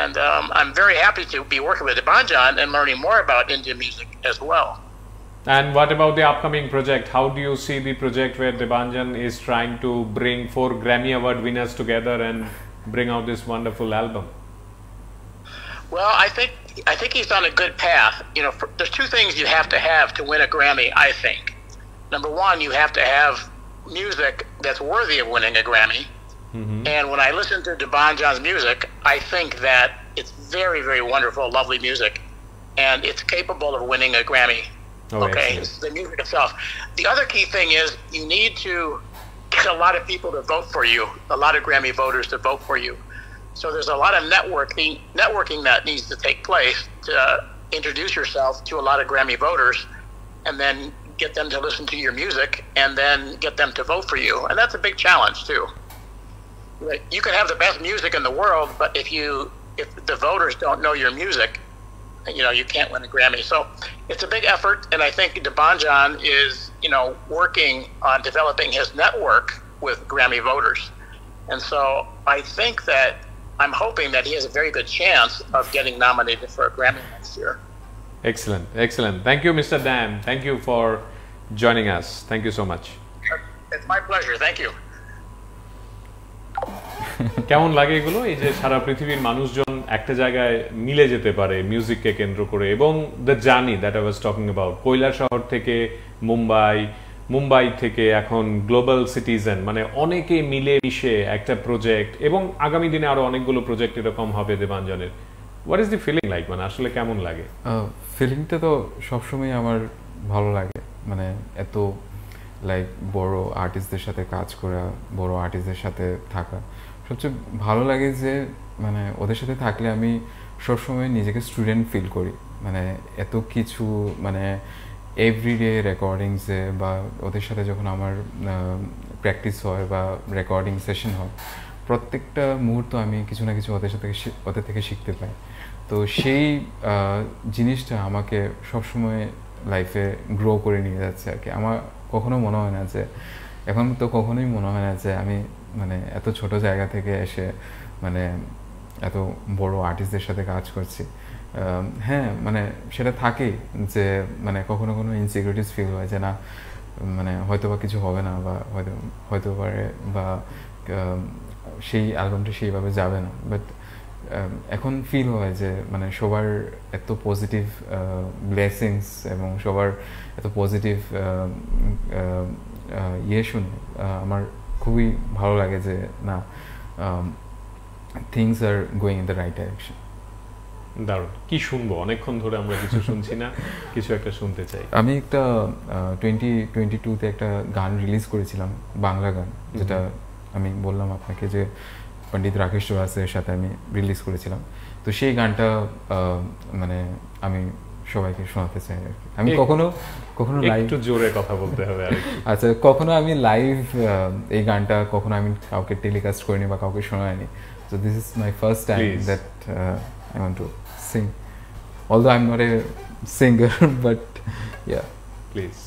And I'm very happy to be working with Debanjan and learning more about Indian music as well. And what about the upcoming project? How do you see the project where Debanjan is trying to bring 4 Grammy Award winners together and bring out this wonderful album? Well, I think he's on a good path. There's 2 things you have to win a Grammy, I think. Number one, you have to have music that's worthy of winning a Grammy. And when I listen to Debanjan's music, I think that it's very, very wonderful, lovely music, and it's capable of winning a Grammy. It's the music itself. The other key thing is you need to get a lot of people to vote for you, a lot of Grammy voters to vote for you. So there's a lot of networking that needs to take place introduce yourself to a lot of Grammy voters and then get them to listen to your music and then get them to vote for you. And that's a big challenge too. Like, you can have the best music in the world, but if the voters don't know your music, you can't win a Grammy. So it's a big effort, and I think Debanjan is, working on developing his network with Grammy voters. And so I think that I'm hoping that he has a very good chance of getting nominated for a Grammy next year. Excellent, excellent. Thank you, Mr. Dam. Thank you for joining us. Thank you so much. It's my pleasure. Thank you. কেমন লাগে এগুলো, এই যে সারা পৃথিবীর মানুষজন একটা জায়গায় মিলে যেতে পারে মিউজিককে কেন্দ্র করে, এবং the journey that I was talking about, Kailashahar থেকে মুম্বাই থেকে এখন গ্লোবাল সিটিজেন, মানে অনেকে মিলে মিশে একটা প্রজেক্ট, এবং আগামী দিনে আরো অনেকগুলো প্রজেক্ট এরকম হবে দেবাঞ্জনের। What is the feeling like, মানে আসলে কেমন লাগে? ফিলিংটা তো সবসময় আমার ভালো লাগে, মানে এত লাইক বড় আর্টিস্টদের সাথে কাজ করা, বড় আর্টিস্টদের সাথে থাকা সবচেয়ে ভালো লাগে যে মানে ওদের সাথে থাকলে আমি সবসময় নিজেকে স্টুডেন্ট ফিল করি। মানে এত কিছু, মানে এভরিডে রেকর্ডিংসে বা ওদের সাথে যখন আমার প্র্যাকটিস হয় বা রেকর্ডিং সেশন হয়, প্রত্যেকটা মুহূর্ত আমি কিছু না কিছু ওদের থেকে শিখতে পাই। তো সেই জিনিসটা আমাকে সবসময় লাইফে গ্রো করে নিয়ে যাচ্ছে আর কি। আমার কখনো মনে হয় না যে, এখন তো কখনোই মনে হয় না যে আমি মানে এত ছোট জায়গা থেকে এসে মানে এত বড় আর্টিস্টদের সাথে কাজ করছি। হ্যাঁ, মানে সেটা থাকেই যে মানে কখনো কোনো ইনসিকিউরিটিস ফিল হয় যে না, মানে হয়তো বা কিছু হবে না, বা হয়তো পারে, বা সেই অ্যালবামটা সেইভাবে যাবে না। বাট এখন ফিল হয় যে মানে সবার এত পজিটিভ ব্লেসিংস এবং সবার এত পজিটিভ শুনে আমার খুবই ভালো লাগে যে না, things are going in the right direction. দারুণ। কি শুনবো? অনেকক্ষণ ধরে আমরা কিছু শুনছি না, কিছু একটা শুনতে চাই। আমি একটা 2022-তে একটা গান রিলিজ করেছিলাম, বাংলা গান, যেটা আমি বললাম আপনাকে যে পণ্ডিত রাকেশ চৌরাসের সাথে আমি রিলিজ করেছিলাম। তো সেই গানটা মানে আমি সবাইকে শোনাতে চাই আর কি। আমি কখনো লাইভ, একটু জোরে কথা বলতে হবে আর কি। আচ্ছা, কখনো আমি লাইভ এই গানটা কখনো আমি কাউকে টেলিকাস্ট করিনি বা কাউকে শোনাইনি। So this is my first time that I want to sing. Although I'm not a singer, but yeah. Please.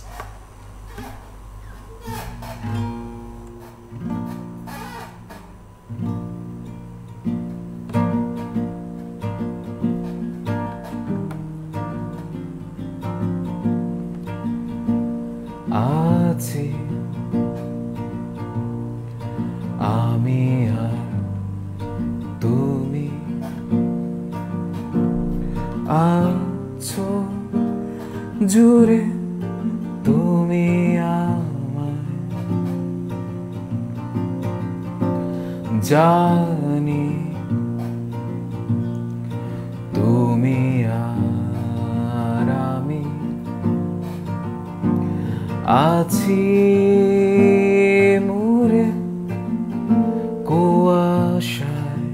আছি আমি আর তুমি, আছো জুড়ে তুমি আমায়, জানি তুমি আর আমি আছি মুরে কুয়াশায়,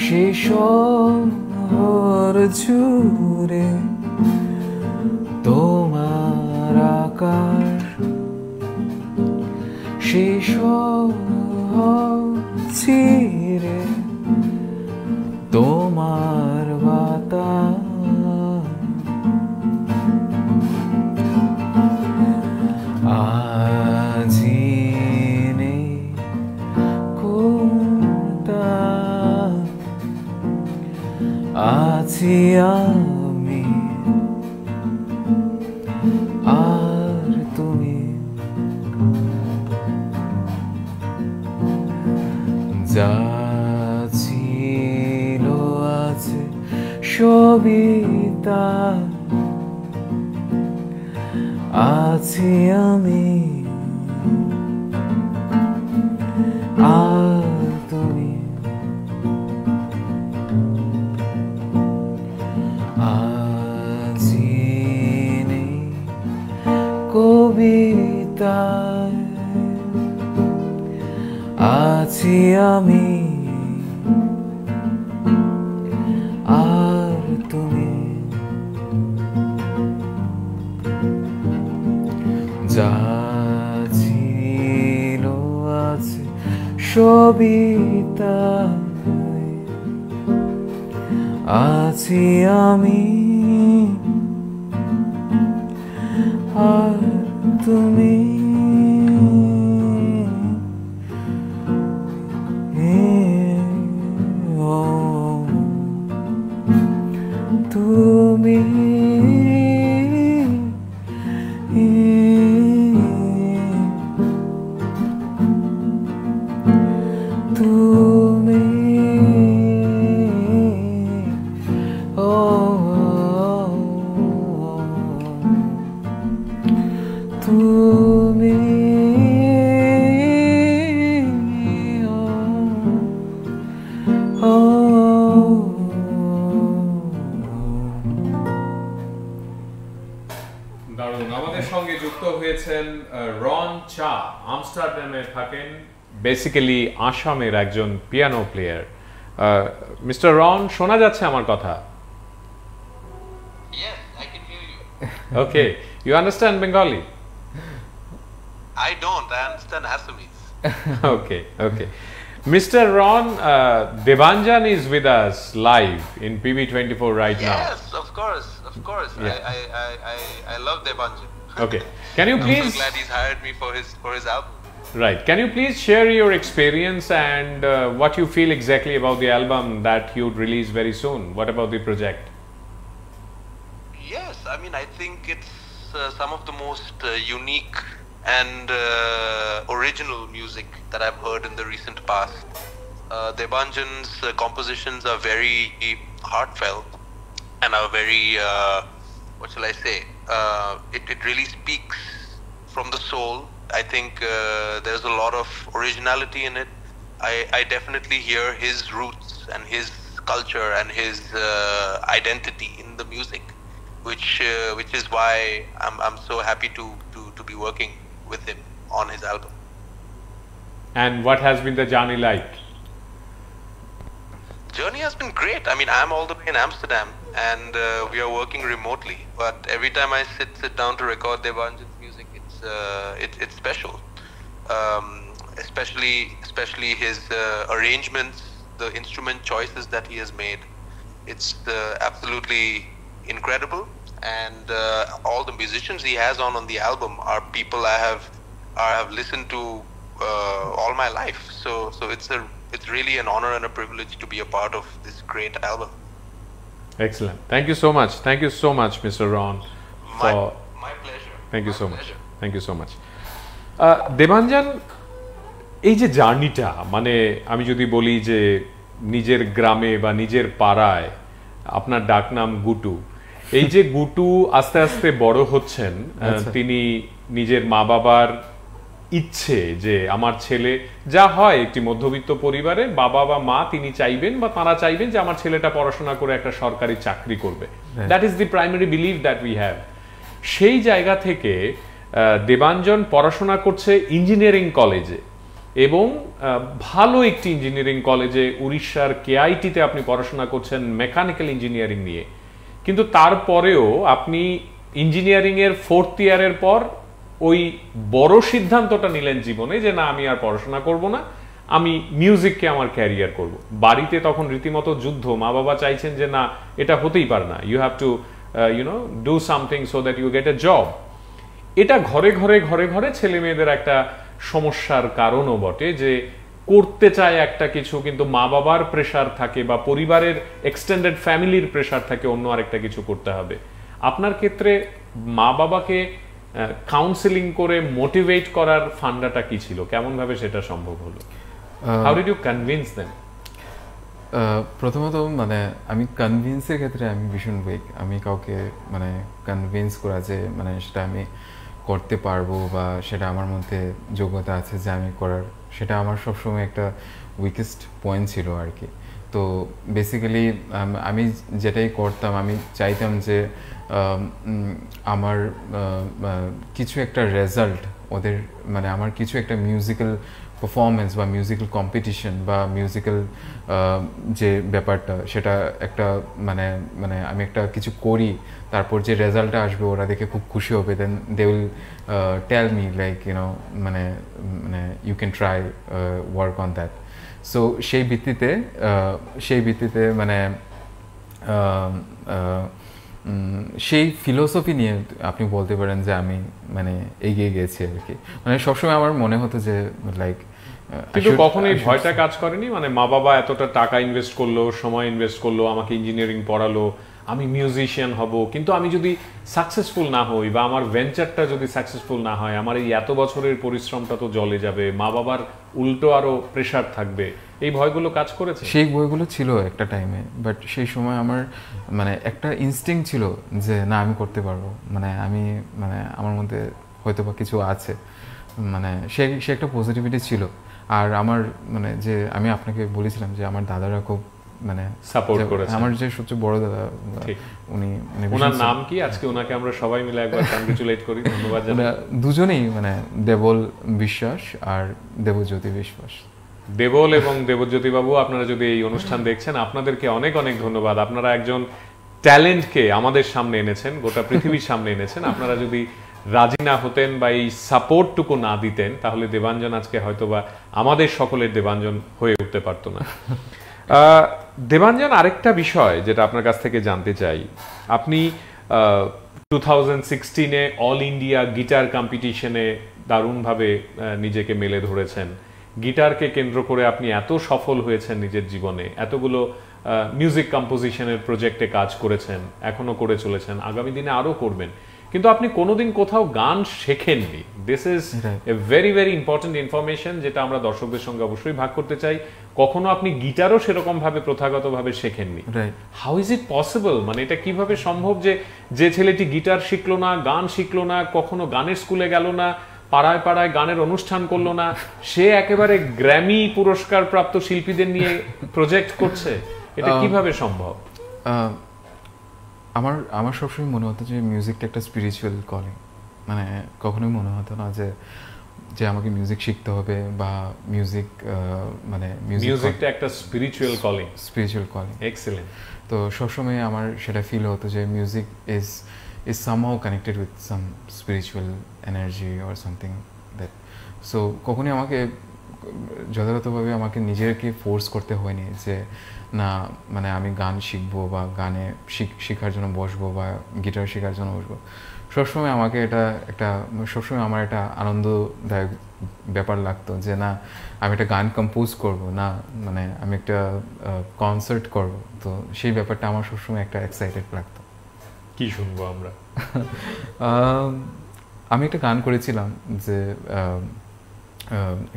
সেই শহর জুড়ে তোমার আকাশ, সেই শহর ছিড়ে তোমার বাতাস, আজি নেই কোনটা, আছি আমি আর তুমি, যা ছিল আছে সবই তার, আছি আমি আর তুমি, আজি নেই কবিতায়, আছি আমি আর তুমি যা ছিল আছে সবই তাই আছি আমি আর তুমি তুমি তুমি তুমি দারুণ। আমাদের সঙ্গে যুক্ত হয়েছেন রন চা, আমস্টারডামে থাকেন, বেসিক্যালি আসামের একজন পিয়ানো প্লেয়ার। মিস্টার রন, শোনা যাচ্ছে আমার কথা? Yes, I can hear you. Okay, you understand Bengali? I don't. I understand Assamese. Okay, okay. Mr. Ron, Debanjan is with us live in PB24 right now. Yes, of course, of course. Yeah. I love Debanjan. Okay, can you I'm please? so glad he's hired me for his album. Right. Can you please share your experience and what you feel exactly about the album that you'd release very soon? What about the project? Yes, I mean, I think it's some of the most unique and original music that I've heard in the recent past. Debanjan's compositions are very heartfelt and are very, what shall I say? It really speaks from the soul. I think there's a lot of originality in it. I definitely hear his roots and his culture and his identity in the music, which is why I'm so happy to be working with him on his album. And what has been the journey like? Journey has been great. I mean, I'm all the way in Amsterdam, and we are working remotely. But every time I sit down to record Debanjan's music, it's special. Especially his arrangements, the instrument choices that he has made. It's absolutely incredible. And all the musicians he has on the album are people I have listened to all my life. So it's really an honor and a privilege to be a part of this great album. Excellent. Thank you so much. Thank you so much, Mr. Ron. My pleasure. Thank you My so much. pleasure. Thank you so much. Debanjan, এই যে জার্নিটা, মানে আমি যদি বলি যে নিজের গ্রামে বা নিজের পাড়ায় আপনার ডাকনাম গুটু, এই যে গুটু আস্তে আস্তে বড় হচ্ছেন, তিনি নিজের মা বাবার ইচ্ছে যে আমার ছেলে, যা হয় একটি মধ্যবিত্ত পরিবারে বাবা বা মা তিনি চাইবেন বা তারা চাইবেন যে আমার ছেলেটা পড়াশোনা করে একটা সরকারি চাকরি করবে। That is the primary believe that we have. সেই জায়গা থেকে দেবাঞ্জন পড়াশোনা করছে ইঞ্জিনিয়ারিং কলেজে, এবং ভালো একটি ইঞ্জিনিয়ারিং কলেজে, উড়িষ্যার কেআইটিতে আপনি পড়াশোনা করছেন মেকানিক্যাল ইঞ্জিনিয়ারিং নিয়ে। কিন্তু তারপরেও আপনি ইঞ্জিনিয়ারিং এর 4th ইয়ারের পর ওই বড় সিদ্ধান্তটা নিলেন জীবনে যে না, আমি আর পড়াশোনা করব না, আমি মিউজিককে আমার ক্যারিয়ার করব। বাড়িতে তখন রীতিমতো যুদ্ধ, মা বাবা চাইছেন যে না, এটা হতেই পারে না, you have to do something so that you get a job. এটা ঘরে ঘরে ঘরে ঘরে ছেলে মেয়েদের একটা সমস্যার কারণও বটে, যে করতে চায় একটা কিছু, কিন্তু মা বাবার প্রেশার থাকে বা পরিবারের এক্সটেন্ডেড ফ্যামিলির প্রেশার থাকে অন্য আরেকটা কিছু করতে হবে। আপনার ক্ষেত্রে মা বাবাকে কাউন্সেলিং করে মোটিভেট করার ফান্ডাটা কি ছিল? কেমন ভাবে সেটা সম্ভব হলো? How did you convince them? প্রথমত মানে আমি কনভিন্সের ক্ষেত্রে আমি ভীষণ উইক। আমি কাউকে মানে কনভিন্স করা যে মানে সেটা আমি করতে পারবো বা সেটা আমার মধ্যে যোগ্যতা আছে যে আমি করার, সেটা আমার সবসময় একটা উইকেস্ট পয়েন্ট ছিল আর কি। তো বেসিক্যালি আমি যেটাই করতাম, আমি চাইতাম যে আমার কিছু একটা রেজাল্ট ওদের, মানে আমার কিছু একটা মিউজিক্যাল পারফরমেন্স বা মিউজিক্যাল কম্পিটিশন বা মিউজিক্যাল যে ব্যাপারটা সেটা একটা মানে মানে আমি একটা কিছু করি তারপর যে রেজাল্টটা আসবে ওরা দেখে খুব খুশি হবে then they will tell me like you know মানে মানে you can try work on that so সেই ভিত্তিতে মানে সেই ফিলোসফি নিয়ে আপনি বলতে পারেন যে আমি মানে এগিয়ে গেছি আর কি মানে সবসময় আমার মনে হতো যে লাইক কিন্তু কখনোই ভয়টা কাজ করেনি মানে মা বাবা এতটা টাকা ইনভেস্ট করলো সময় ইনভেস্ট করলো আমাকে ইঞ্জিনিয়ারিং পড়ালো আমি মিউজিশিয়ান হব কিন্তু আমি যদি সাকসেসফুল না হই বা আমার ভেঞ্চারটা যদি সাকসেসফুল না হয় আমার এই এত বছরের পরিশ্রমটা তো জলে যাবে মা বাবার উল্টো আরো প্রেশার থাকবে এই ভয়গুলো কাজ করেছে সেই ভয়গুলো ছিল একটা টাইমে বাট সেই সময় আমার মানে একটা ইনস্টিংক্ট ছিল যে না আমি করতে পারবো মানে আমি মানে আমার মধ্যে হয়তো বা কিছু আছে মানে সে একটা পজিটিভিটি ছিল আর আমার মানে যে আমি আপনাকে বলেছিলাম যে আমার দাদারা খুব মানে সাপোর্ট করেছে আমার যে সবচেয়ে বড় দাদা উনি ওনার নাম কি আজকে ওনাকে আমরা সবাই মিলে একবার কংগ্রেচুলেট করি ধন্যবাদ জানাই দুজনেই মানে দেবল বিশ্বাস আর দেবজ্যোতি বিশ্বাস দেবল এবং দেবজ্যোতি বাবু আপনারা যদি এই অনুষ্ঠান দেখছেন আপনাদেরকে অনেক অনেক ধন্যবাদ আপনারা একজন ট্যালেন্টকে আমাদের সামনে এনেছেন গোটা পৃথিবীর সামনে এনেছেন আপনারা যদি রাজি না হতেন বা এই সাপোর্টটুকু না দিতেন তাহলে দেবাঞ্জন আজকে হয়তোবা আমাদের সকলের দেবাঞ্জন হয়ে উঠতে পারতো না দেবাঞ্জন আরেকটা বিষয় যেটা আপনার কাছ থেকে জানতে চাই আপনি 2016-এ অল ইন্ডিয়া গিটার কম্পিটিশনে দারুণভাবে নিজেকে মেলে ধরেছেন গিটারকে কেন্দ্র করে আপনি এত সফল হয়েছেন নিজের জীবনে এতগুলো মিউজিক কম্পোজিশনের প্রজেক্টে কাজ করেছেন এখনো করে চলেছেন আগামী দিনে আরো করবেন কিন্তু আপনি কোনোদিন কোথাও গান শেখেননি this is a very very important information যেটা আমরা দর্শকদের সঙ্গে অবশ্যই ভাগ করতে চাই কখনো আপনি গিটারও সেরকম ভাবে প্রথাগতভাবে শেখেননি হাউ ইজ ইট পসিবল মানে এটা কিভাবে সম্ভব যে ছেলেটি গিটার শিখলো না গান শিখলো না কখনো গানের স্কুলে গেল না পাড়ায় পাড়ায় গানের অনুষ্ঠান করলো না সে একেবারে গ্র্যামি পুরস্কার প্রাপ্ত শিল্পীদের নিয়ে প্রজেক্ট করছে এটা কিভাবে সম্ভব আমার সবসময় মনে হতো যে মিউজিকটা একটা স্পিরিচুয়াল কলিং মানে কখনোই মনে হতো না যে আমাকে মিউজিক শিখতে হবে বা মিউজিক মানে মিউজিকটা একটা স্পিরিচুয়াল কলিং এক্সেলেন্ট তো সবসময় আমার সেটা ফিল হতো যে music is somehow connected with some spiritual energy or something that so কখনোই আমাকে যথাযথভাবে আমাকে নিজেকে ফোর্স করতে হয়নি যে না মানে আমি গান শিখবো বা গানে শেখার জন্য বসবো বা গিটার শেখার জন্য বসবো সবসময় আমাকে এটা একটা সবসময় আমার একটা আনন্দদায়ক ব্যাপার লাগতো যে না আমি একটা গান কম্পোজ করব না মানে আমি একটা কনসার্ট করব তো সেই ব্যাপারটা আমার সবসময় একটা এক্সাইটেড লাগতো কি শুনবো আমরা আমি একটা গান করেছিলাম যে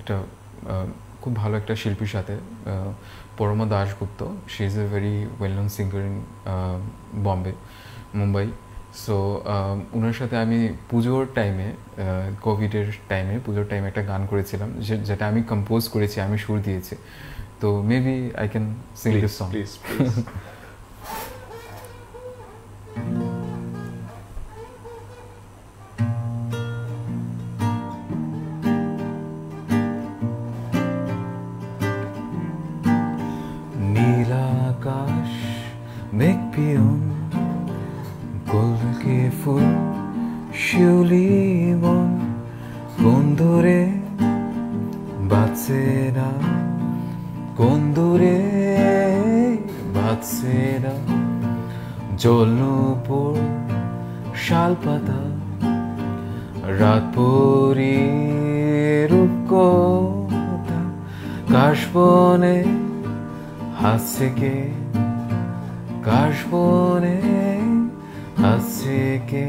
একটা খুব ভালো একটা শিল্পীর সাথে Parama Dasgupta she is a very well known singer in Mumbai so ওনার সাথে আমি পুজোর টাইমে কোভিডের পুজোর টাইমে একটা গান করেছিলাম যেটা আমি কম্পোজ করেছি আমি সুর দিয়েছি তো maybe I can sing this song please নীলাকাশ মেঘ পিয়ন গোলকে ফুল শিউলি বন কোন দূরে বাঁচে না কোন দূরে বাঁচে না জলনূপুর শালপাতা রাত পরি রূপকথা কাশবনে হাসছে কে কাশবনে হাসছে কে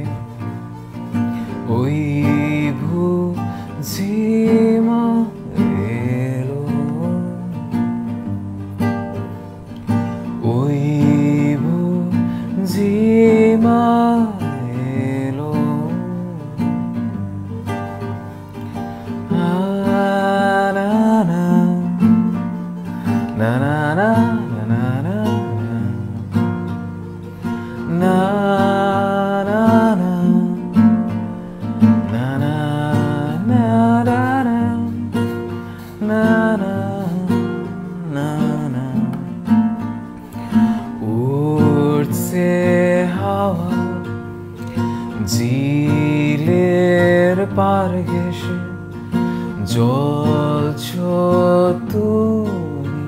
ওই বুঝিমা এলো ওই বুঝিমা এলো না না না na na na na na na na na na ধার ঘেঁষে জ্বলছ তুমি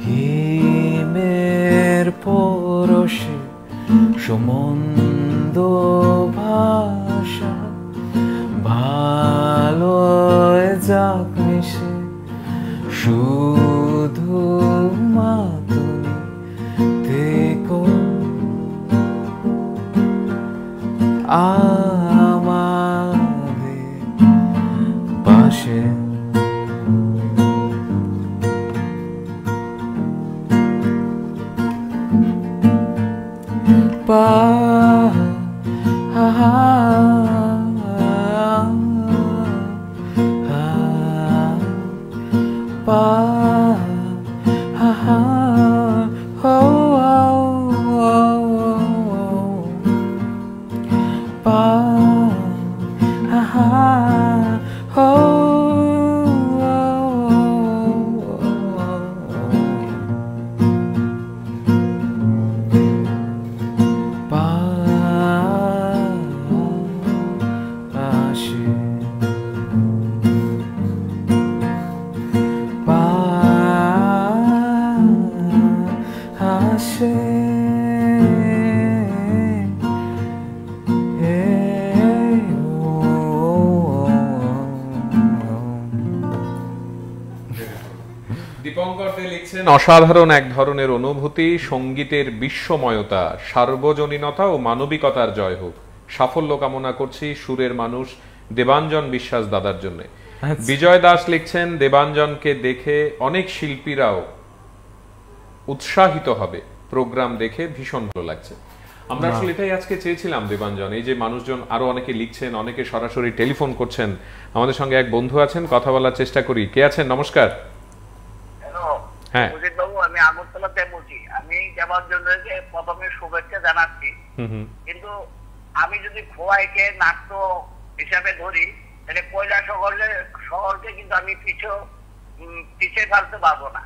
হিমের পরশে সমন্দ ভাষা ভালো যাক মিশে শুধু মা তুমি থেকো আমাদের পাশে দীপঙ্কর দে লিখছেন, অসাধারণ এক ধরনের অনুভূতি, সঙ্গীতের বিশ্বময়তা, সার্বজনীনতা ও মানবিকতার জয় হোক। সাফল্য কামনা করছি সুরের মানুষ দেবাঞ্জন বিশ্বাস দাদার জন্য। বিজয় দাস লিখছেন, দেবাঞ্জনকে দেখে অনেক শিল্পীরাও উৎসাহিত হবে, প্রোগ্রাম দেখে ভীষণ ভালো লাগছে। আমরা আসলে এটাই আজকে চেয়েছিলাম দেবাঞ্জন। এই যে মানুষজন আরো অনেকে লিখছেন, অনেকে সরাসরি টেলিফোন করছেন, আমাদের সঙ্গে এক বন্ধু আছেন, কথা বলার চেষ্টা করি। কে আছেন? নমস্কার। হ্যাঁ, বাবু, আমি আগরতলাতে বলছি। আমি দেবাঞ্জনকে প্রথমে শুভেচ্ছা জানাচ্ছি, কিন্তু আমি যদি খোয়াইকে নাট্য হিসাবে ধরি তাহলে শহরকে কিন্তু আমি পিছিয়ে ফেলতে পারবো না।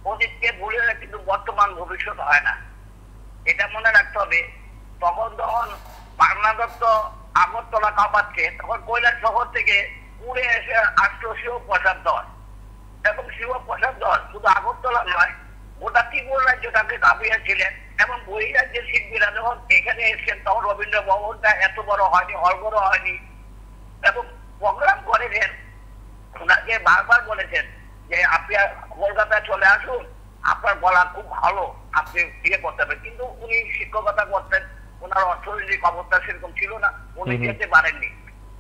অতীতকে ভুলে কিন্তু বর্তমান ভবিষ্যৎ হয় না, এটা মনে রাখতে হবে। যখন পাগলা দত্ত আগরতলা কাঁপাচ্ছে, তখন শহর থেকে উড়ে এসে আসলো শিবপ্রসাদ দল, এবং শিবপ্রসাদ দল শুধু আগরতলা নয়, গোটা ত্রিপুরা রাজ্যটাকে কাঁপিয়েছিলেন। এবং বহিরাজ্যের শিল্পীরা যখন এখানে এসেছেন, তখন রবীন্দ্র ভবনটা এত বড় হয়নি, হলঘর হয়নি, এবং প্রোগ্রাম করেছেন। ওনাকে বারবার বলেছেন যে আপনি কলকাতায় চলে আসুন, আপনার গলা খুব ভালো, আপনি করতে হবে। কিন্তু উনি শিক্ষকতা করতেন, ওনার অর্থনৈতিক অবস্থা সেরকম ছিল না, উনি যেতে পারেননি।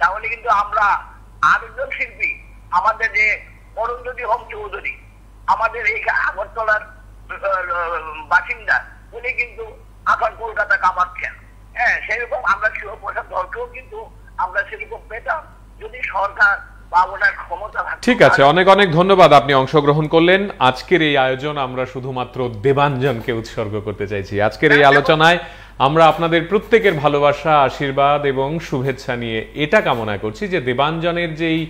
তাহলে কিন্তু আমরা আরেকজন শিল্পী, আমাদের যে অরুন্ধতী হোম চৌধুরী, আমাদের এই আগরতলার বাসিন্দা, উনি কিন্তু এখন কলকাতা কামাচ্ছেন। হ্যাঁ, সেরকম আমরা শিবপ্রসাদ দলকেও কিন্তু আমরা সেরকম পেতাম যদি সরকার বা ওনার ক্ষমতা থাকতো। ঠিক আছে, অনেক অনেক ধন্যবাদ, আপনি অংশগ্রহণ করলেন। আজকের এই আয়োজন আমরা শুধুমাত্র দেবাঞ্জনকে উৎসর্গ করতে চাইছি। আজকের এই আলোচনায় আমরা আপনাদের প্রত্যেকের ভালোবাসা, আশীর্বাদ এবং শুভেচ্ছা নিয়ে এটা কামনা করছি যে দেবাঞ্জনের যেই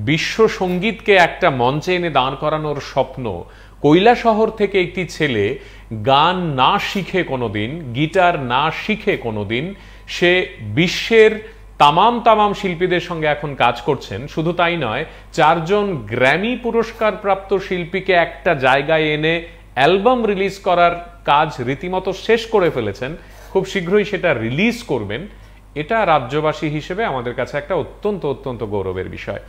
বিশ্ব সঙ্গীতকে একটা মঞ্চে এনে দাঁড় করানোর স্বপ্ন, কৈলাসহর থেকে একটি ছেলে গান না শিখে কোনোদিন, গিটার না শিখে কোনোদিন, সে বিশ্বের তামাম শিল্পীদের সঙ্গে এখন কাজ করছেন। শুধু তাই নয়, 4 জন গ্র্যামি পুরস্কার প্রাপ্ত শিল্পীকে একটা জায়গায় এনে অ্যালবাম রিলিজ করার কাজ রীতিমতো শেষ করে ফেলেছেন। খুব শীঘ্রই সেটা রিলিজ করবেন। এটা রাজ্যবাসী হিসেবে আমাদের কাছে একটা অত্যন্ত গৌরবের বিষয়।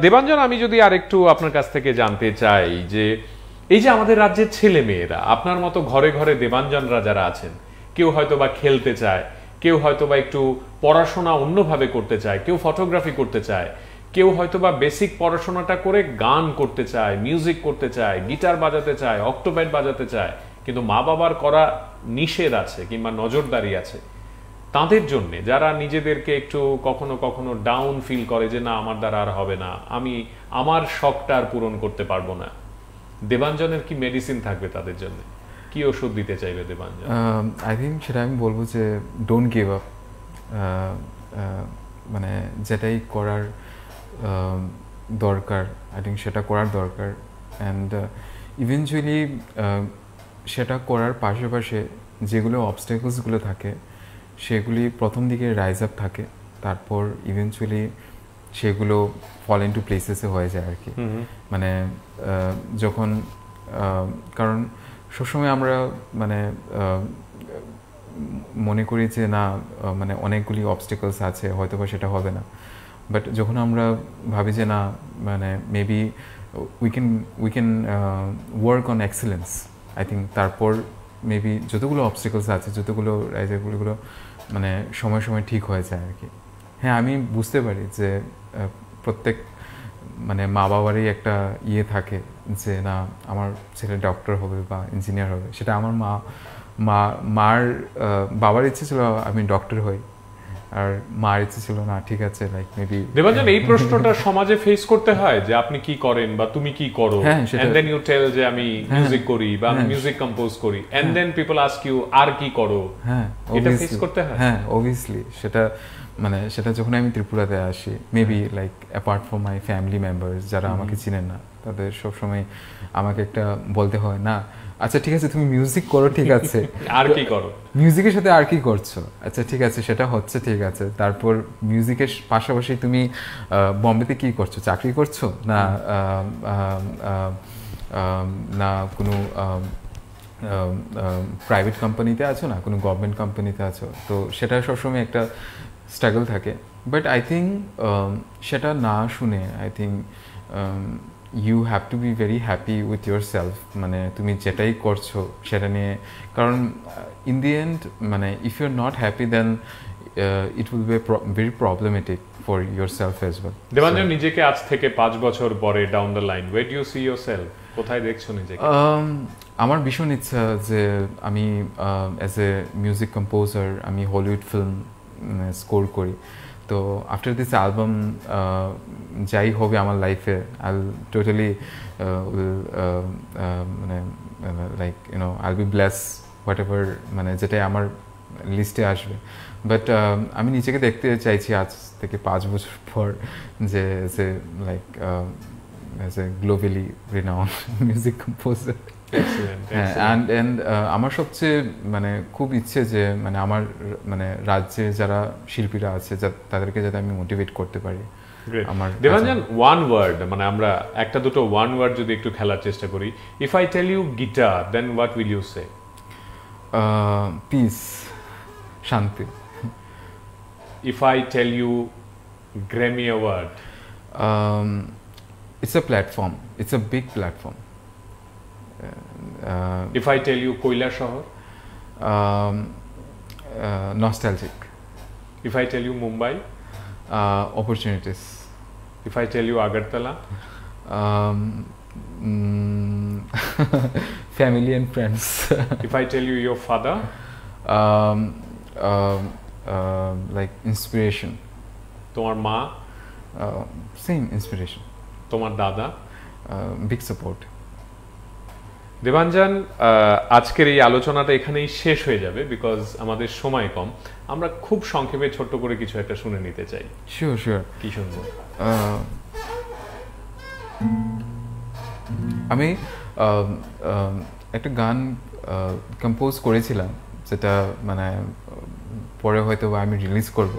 দেবাঞ্জন, আমি যদি আরেকটু আপনার কাছ থেকে জানতে চাই যে এই যে আমাদের রাজ্যের ছেলে মেয়েরা, আপনার মতো ঘরে ঘরে দেবাঞ্জনরা যারা আছেন, কেউ হয়তো বা খেলতে চায়, কেউ হয়তো বা একটু পড়াশোনা অন্যভাবে করতে চায়, কেউ ফটোগ্রাফি করতে চায়, কেউ হয়তো বা বেসিক পড়াশোনাটা করে গান করতে চায়, মিউজিক করতে চায়, গিটার বাজাতে চায়, অক্টোপ্যাড বাজাতে চায়, কিন্তু মা বাবার করা নিষেধ আছে কিংবা নজরদারি আছে। তাদের জন্য যারা নিজেদেরকে একটু কখনো ডাউন ফিল করে যে না, আমার দ্বারা আর হবে না, আমি আমার শখটা আর পূরণ করতে পারবো না, দেবাঞ্জনের কি মেডিসিন থাকবে তাদের জন্য? কি ওষুধ দিতে চাইবে দেবাঞ্জন? আই থিঙ্ক সেটা আমি বলবো যে ডোন্ট গিভ আপ। মানে যেটাই করার দরকার, আই থিঙ্ক সেটা করার দরকার। অ্যান্ড ইভেনচুয়ালি সেটা করার পাশে যেগুলো অবস্টেকলসগুলো থাকে সেগুলি প্রথম দিকে রাইজ আপ থাকে, তারপর ইভেনচুয়ালি সেগুলো ফল ইনটু প্লেসেসে হয়ে যায় আর কি। মানে যখন কারণ সবসময় আমরা মানে মনে করি যে না মানে অনেকগুলি অবস্টেকলস আছে, হয়তো বা সেটা হবে না, বাট যখন আমরা ভাবি যে না মানে maybe we can work on excellence, I think তারপর মেবি যতগুলো অবস্টেকলস আছে, যতগুলো রাইজগুলো মানে সময় সময় ঠিক হয়ে যায় আর কি। হ্যাঁ, আমি বুঝতে পারি যে প্রত্যেক মানে মা বাবারই একটা ইয়ে থাকে যে না আমার ছেলে ডক্টর হবে বা ইঞ্জিনিয়ার হবে। সেটা আমার মার বাবার ইচ্ছে ছিল আমি ডক্টর হই, আর মার ইচ্ছে ছিল না ঠিক আছে লাইক মেবি। দেবাঞ্জন, এই প্রশ্নটা সমাজে ফেস করতে হয় যে আপনি কি করেন বা তুমি কি করো, এন্ড দেন ইউ টেল যে আমি মিউজিক করি বা আমি মিউজিক কম্পোজ করি, and then people ask you আর কি করো। হ্যাঁ, এটা ফেস করতে হয়। হ্যাঁ, অবভিয়াসলি সেটা মানে সেটা যখন আমি ত্রিপুরাতে আসি, maybe like apart from my family members যারা আমাকে চিনেন না, তাদের সবসময় আমাকে একটা বলতে হয় না আচ্ছা ঠিক আছে তুমি মিউজিক করো, ঠিক আছে আর কি করো, মিউজিকের সাথে আর কি করছো, আচ্ছা ঠিক আছে সেটা হচ্ছে ঠিক আছে, তারপর মিউজিকের পাশাপাশি তুমি বম্বেতে কি করছো, চাকরি করছো না না কোনো প্রাইভেট কোম্পানিতে আছো না কোনো গভর্নমেন্ট কোম্পানিতে আছো, তো সেটা সবসময় একটা স্ট্রাগল থাকে। বাট আই থিঙ্ক সেটা না শুনে I think you have to be very happy with yourself, মানে তুমি যেটাই করছো সেটা নিয়ে, কারণ ইন দি এন্ড মানে if you are not happy then it will be very problematic for yourself as well. Debanjan, নিজেকে আজ থেকে 5 বছর পরে down the line, where do you see yourself, কোথায় দেখছো নিজেকে? আমার ভীষণ ইচ্ছা যে আমি অ্যাজ এ মিউজিক কম্পোজার আমি হলিউড ফিল্ম স্কোর করি। তো আফটার দিস অ্যালবাম যাই হবে আমার লাইফে আই উইল টোটালি মানে like you know I will be bless what ever মানে যেটাই আমার লিস্টে আসবে। বাট আমি নিজেকে দেখতে চাইছি আজ থেকে 5 বছর পর যে like as a globally renowned music composer. and আমার সবচেয়ে মানে খুব ইচ্ছে যে মানে আমার মানে রাজ্যে যারা শিল্পীরা আছে তাদেরকে যাতে আমি মোটিভেট করতে পারি। আমার দেবাঞ্জন, ওয়ান ওয়ার্ড মানে আমরা একটা দুটো ওয়ান ওয়ার্ড যদি একটু খেলার চেষ্টা করি, if I tell you guitar then what will you say? Peace, শান্তি। If I tell you Grammy award? It's a platform. It's a big platform. If I tell you Koila Shahar? Nostalgic. If I tell you Mumbai? Opportunities. If I tell you Agartala? Family and friends. If I tell you your father? Like inspiration. Tomar ma? Same inspiration. তোমার দাদা? Big support. Debanjan, আজকের এই আলোচনাটা এখানেই শেষ হয়ে যাবে because আমাদের সময় কম। আমরা খুব সংক্ষেপে ছোট্ট করে কিছু একটা শুনে নিতে চাই। Sure sure. কি শুনবো? আমি একটা গান কম্পোজ করেছিলাম যেটা মানে পরে হয়তো আমি রিলিজ করব,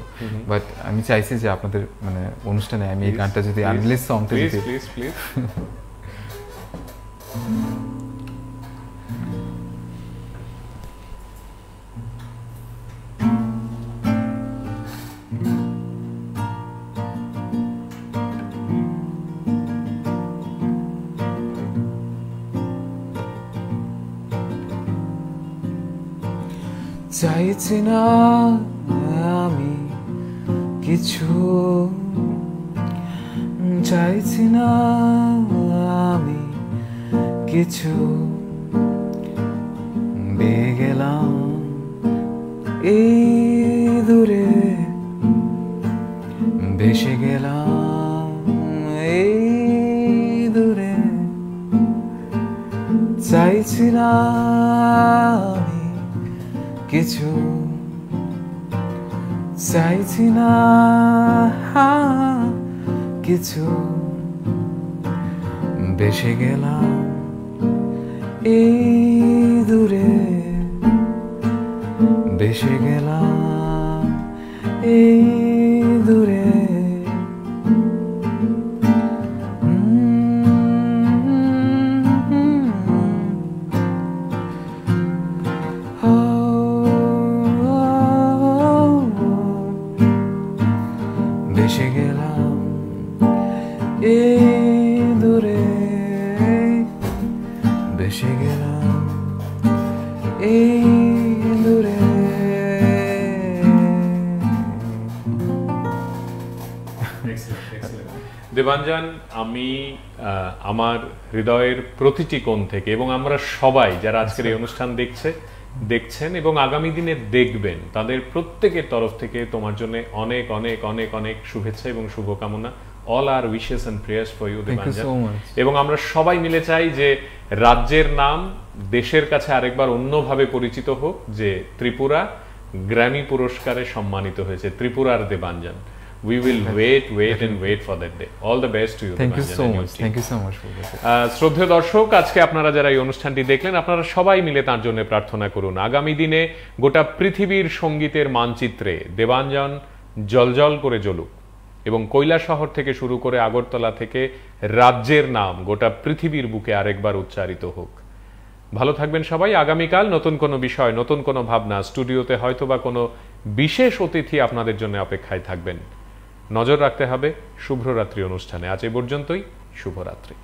বাট আমি চাইছি যে আপনাদের মানে অনুষ্ঠানে আমি এই গানটা যদি আনরিলিজ সংটা যদি প্লিজ প্লিজ চাইছি না আমি কিছু, চাইছি না আমি কিছু, দিয়ে গেলাম এই দূরে, ভেসে গেলাম এই দূরে, চাইছি না আমি কিছু, চাইছি না কিছু, ভেসে গেলাম এই দূরে, ভেসে গেলাম এই বেশি গেলাম এই দূরে। দেবাঞ্জন, আমি আমার হৃদয়ের প্রতিটি কোণ থেকে এবং আমরা সবাই যারা আজকের এই অনুষ্ঠান দেখছেন এবং আগামী দিনে দেখবেন তাদের প্রত্যেকের তরফ থেকে তোমার জন্য অনেক অনেক অনেক অনেক শুভেচ্ছা এবং শুভকামনা। All our wishes and prayers for you Debanjan. এবং আমরা সবাই মিলে চাই যে রাজ্যের নাম দেশের কাছে আরেকবার অন্যভাবে পরিচিত হোক, যে ত্রিপুরা গ্র্যামি পুরস্কারে সম্মানিত হয়েছে ত্রিপুরার Debanjan. We will wait for that day. All the best to you. Thank you so much for this. শ্রদ্ধেয় দর্শক, আজকে আপনারা যারা এই অনুষ্ঠানটি দেখলেন, আপনারা সবাই মিলে তার জন্য প্রার্থনা করুন। আগামী দিনে গোটা পৃথিবীর সঙ্গীতের মানচিত্রে দেবাঞ্জন জলজল করে জ্বলুক এবং কৈলাসহর থেকে শুরু করে আগরতলা থেকে রাজ্যের নাম গোটা পৃথিবীর বুকে আরেকবার উচ্চারিত হোক। ভালো থাকবেন সবাই। আগামীকাল নতুন কোনো বিষয়, নতুন কোনো ভাবনা, স্টুডিওতে হয়তোবা কোনো বিশেষ অতিথি আপনাদের জন্য অপেক্ষায় থাকবেন। নজর রাখতে হবে শুভরাত্রি অনুষ্ঠানে। আজ এ পর্যন্তই। শুভরাত্রি।